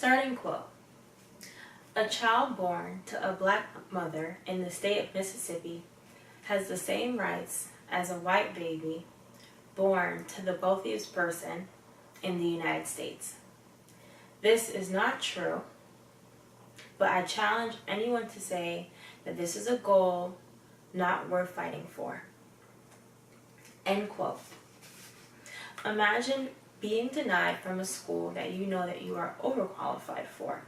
Starting quote. A child born to a black mother in the state of Mississippi has the same rights as a white baby born to the wealthiest person in the United States. This is not true, but I challenge anyone to say that this is a goal not worth fighting for. End quote. Imagine being denied from a school that you know that you are overqualified for.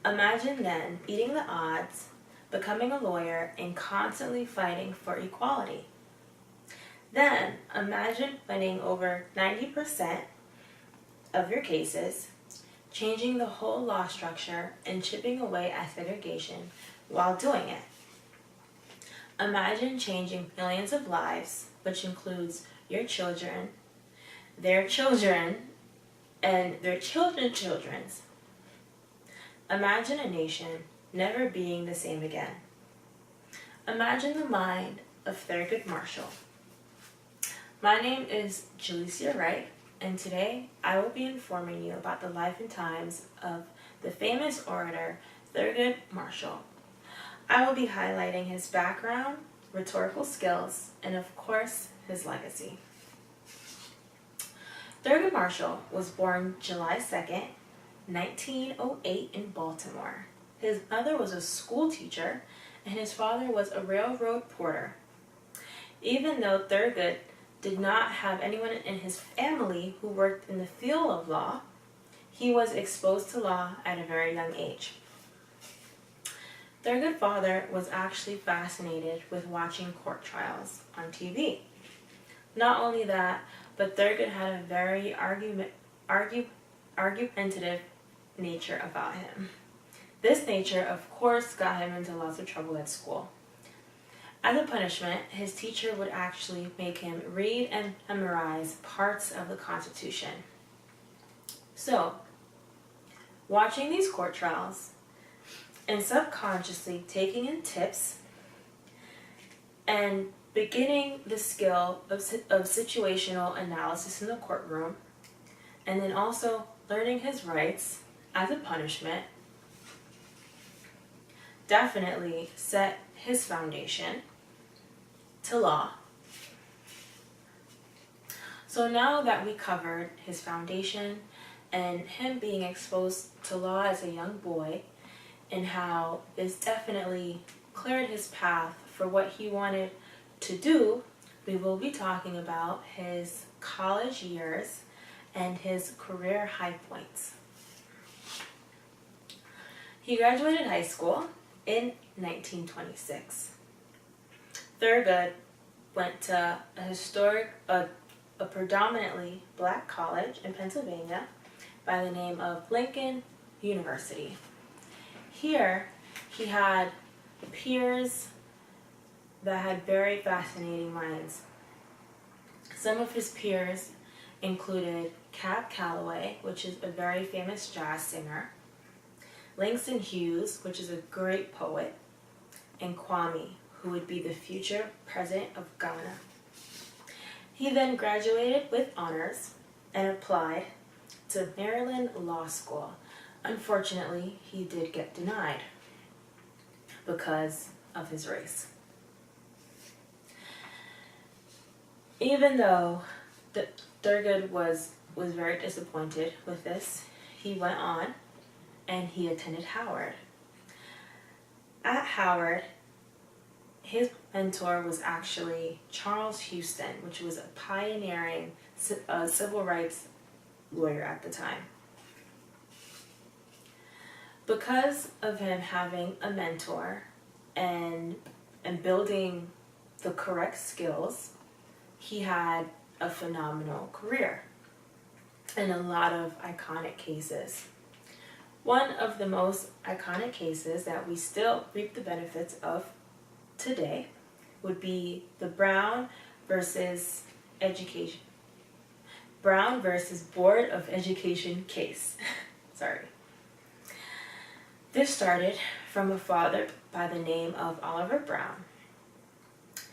Imagine then beating the odds, becoming a lawyer, and constantly fighting for equality. Then imagine winning over 90% of your cases, changing the whole law structure, and chipping away at segregation while doing it. Imagine changing millions of lives, which includes your children, their children, and their children's children's. Imagine a nation never being the same again. Imagine the mind of Thurgood Marshall. My name is Jalecia Wright, and today I will be informing you about the life and times of the famous orator Thurgood Marshall. I will be highlighting his background, rhetorical skills, and of course, his legacy. Thurgood Marshall was born July 2nd, 1908 in Baltimore. His mother was a school teacher, and his father was a railroad porter. Even though Thurgood did not have anyone in his family who worked in the field of law, he was exposed to law at a very young age. Thurgood's father was actually fascinated with watching court trials on TV. Not only that, but Thurgood had a very argumentative nature about him. This nature, of course, got him into lots of trouble at school. As a punishment, his teacher would actually make him read and memorize parts of the Constitution. So, watching these court trials and subconsciously taking in tips and beginning the skill of situational analysis in the courtroom, and then also learning his rights as a punishment, definitely set his foundation to law. So now that we covered his foundation and him being exposed to law as a young boy, and how this definitely cleared his path for what he wanted to do, we will be talking about his college years and his career high points. He graduated high school in 1926. Thurgood went to a predominantly black college in Pennsylvania by the name of Lincoln University. Here, he had peers that had very fascinating minds. Some of his peers included Cab Calloway, which is a very famous jazz singer, Langston Hughes, which is a great poet, and Kwame, who would be the future president of Ghana. He then graduated with honors and applied to Maryland Law School. Unfortunately, he did get denied because of his race. Even though Thurgood was very disappointed with this, he went on and he attended Howard. At Howard, his mentor was actually Charles Houston, which was a pioneering civil rights lawyer at the time. Because of him having a mentor and building the correct skills, he had a phenomenal career and a lot of iconic cases. One of the most iconic cases that we still reap the benefits of today would be the Brown versus Board of Education case. Sorry. This started from a father by the name of Oliver Brown.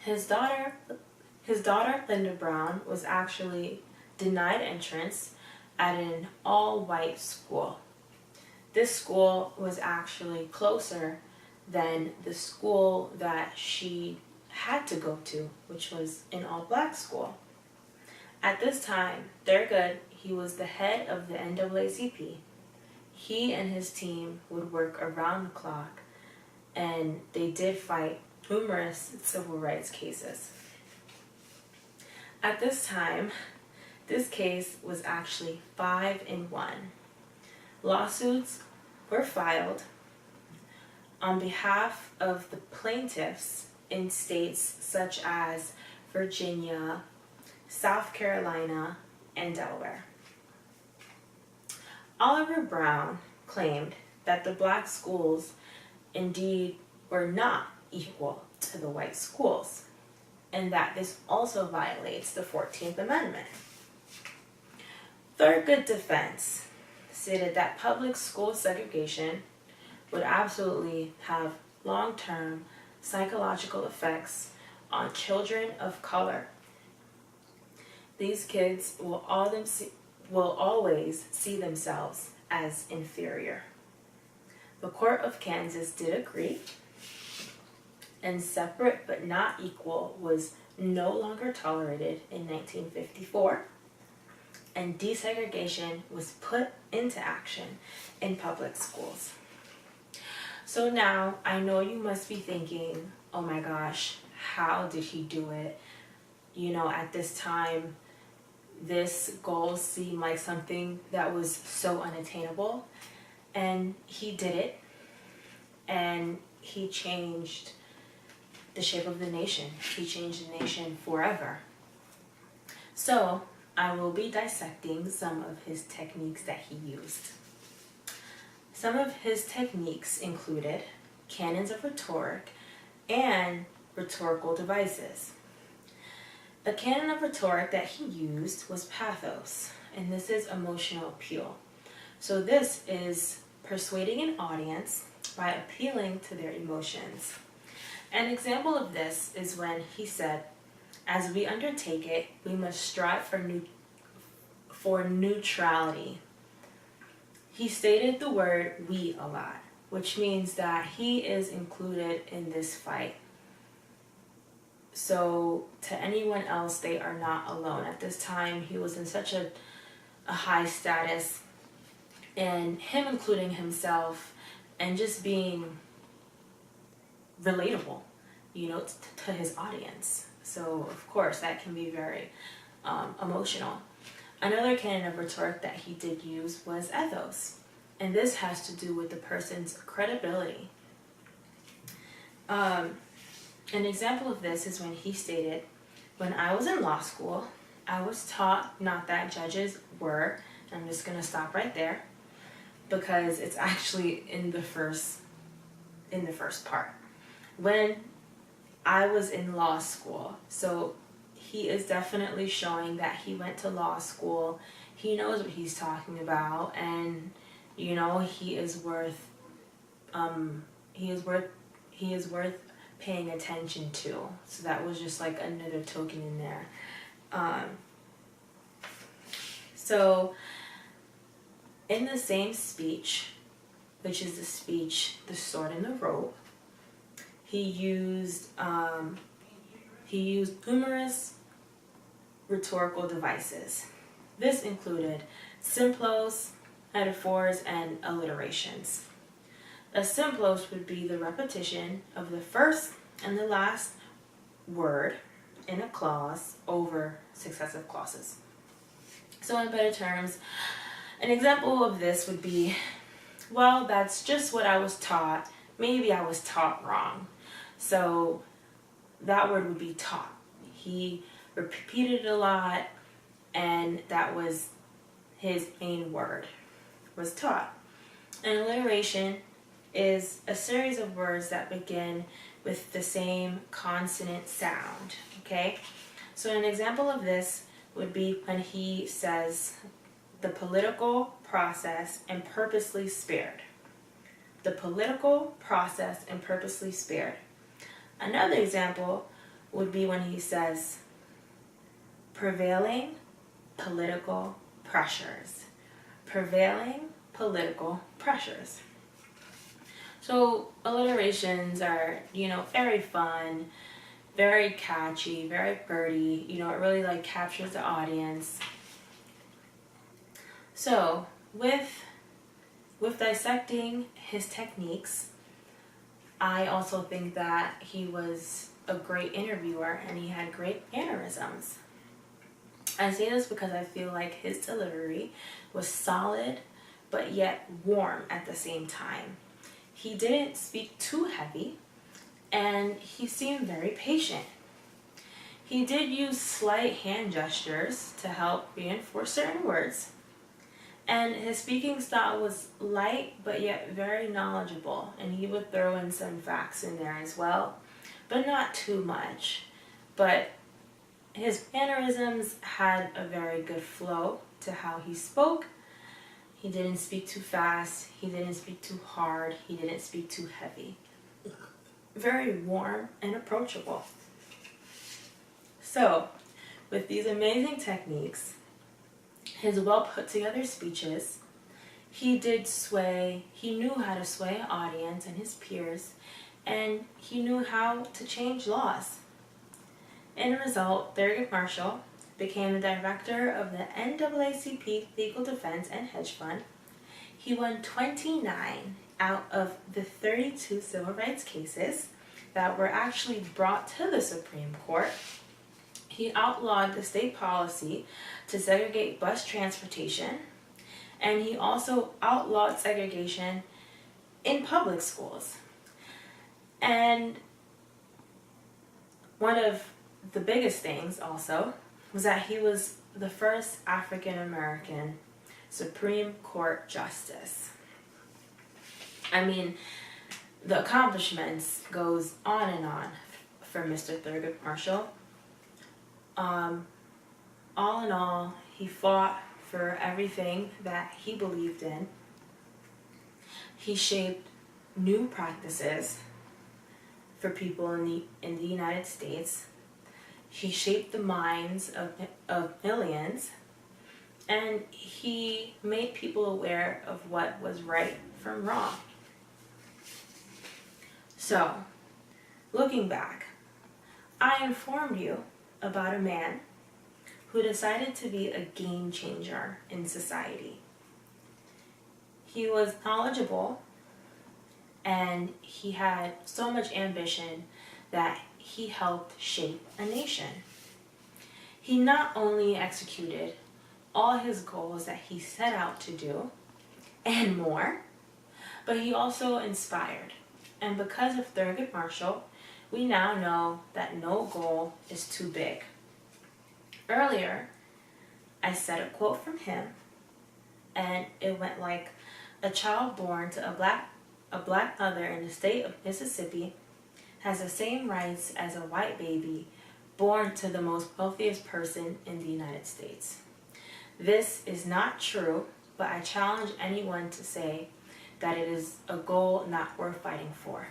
His daughter Linda Brown was actually denied entrance at an all-white school. This school was actually closer than the school that she had to go to, which was an all-black school. At this time, Thurgood, he was the head of the NAACP. He and his team would work around the clock, and they did fight numerous civil rights cases. At this time, this case was actually 5-1. Lawsuits were filed on behalf of the plaintiffs in states such as Virginia, South Carolina, and Delaware. Oliver Brown claimed that the black schools indeed were not equal to the white schools, and that this also violates the 14th Amendment. Thurgood's defense stated that public school segregation would absolutely have long-term psychological effects on children of color. These kids will always see themselves as inferior. The Court of Kansas did agree, and separate but not equal was no longer tolerated in 1954, and desegregation was put into action in public schools. So now I know you must be thinking, oh my gosh, how did he do it? You know, at this time, this goal seemed like something that was so unattainable, and he did it, and he changed the shape of the nation. He changed the nation forever. So I will be dissecting some of his techniques that he used. Some of his techniques included canons of rhetoric and rhetorical devices. The canon of rhetoric that he used was pathos, and this is emotional appeal. So this is persuading an audience by appealing to their emotions. An example of this is when he said, "As we undertake it, we must strive for neutrality." He stated the word "we" a lot, which means that he is included in this fight. So to anyone else, they are not alone. At this time, he was in such a high status, and him including himself and just being relatable, you know, to his audience. So of course that can be very emotional. Another canon of rhetoric that he did use was ethos, and this has to do with the person's credibility. An example of this is when he stated, "When I was in law school, I was taught not that judges were," and I'm just going to stop right there because it's actually in the first part. When I was in law school, so he is definitely showing that he went to law school. He knows what he's talking about, and you know, he is worth paying attention to. So that was just like another token in there. So in the same speech, which is the speech, "The Sword and the Rope," he used numerous rhetorical devices. This included simplos, metaphors, and alliterations. A simplos would be the repetition of the first and the last word in a clause over successive clauses. So in better terms, an example of this would be, "Well, that's just what I was taught. Maybe I was taught wrong." So that word would be taught. He repeated it a lot, and that was his main word, was taught. An alliteration is a series of words that begin with the same consonant sound, okay? So an example of this would be when he says, "The political process and purposely spared." The political process and purposely spared. Another example would be when he says, "Prevailing political pressures." prevailing political pressures. So alliterations are, very fun, very catchy, very pretty. It really captures the audience. So with dissecting his techniques, I also think that he was a great interviewer and he had great mannerisms. I say this because I feel like his delivery was solid but yet warm at the same time. He didn't speak too heavy and he seemed very patient. He did use slight hand gestures to help reinforce certain words, and his speaking style was light but yet very knowledgeable, and he would throw in some facts in there as well, but not too much. But his mannerisms had a very good flow to how he spoke. He didn't speak too fast, he didn't speak too hard, he didn't speak too heavy. Very warm and approachable. So, with these amazing techniques, his well put together speeches, he knew how to sway an audience and his peers, and he knew how to change laws. In a result, Thurgood Marshall became the director of the NAACP Legal Defense and Hedge Fund. He won 29 out of the 32 civil rights cases that were actually brought to the Supreme Court. He outlawed the state policy to segregate bus transportation, and he also outlawed segregation in public schools. And one of the biggest things also was that he was the first African American Supreme Court justice. I mean, the accomplishments goes on and on for Mr. Thurgood Marshall. All in all, he fought for everything that he believed in. He shaped new practices for people in the United States. He shaped the minds of millions, and he made people aware of what was right from wrong. So, looking back, I informed you about a man who decided to be a game changer in society. He was knowledgeable and he had so much ambition that he helped shape a nation. He not only executed all his goals that he set out to do and more, but he also inspired. And because of Thurgood Marshall, we now know that no goal is too big. Earlier, I said a quote from him, and it went like, "A child born to a black mother in the state of Mississippi has the same rights as a white baby born to the most wealthiest person in the United States." This is not true, but I challenge anyone to say that it is a goal not worth fighting for.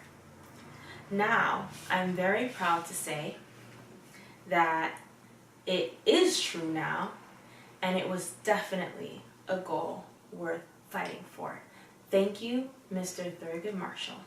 Now, I'm very proud to say that it is true now, and it was definitely a goal worth fighting for. Thank you, Mr. Thurgood Marshall.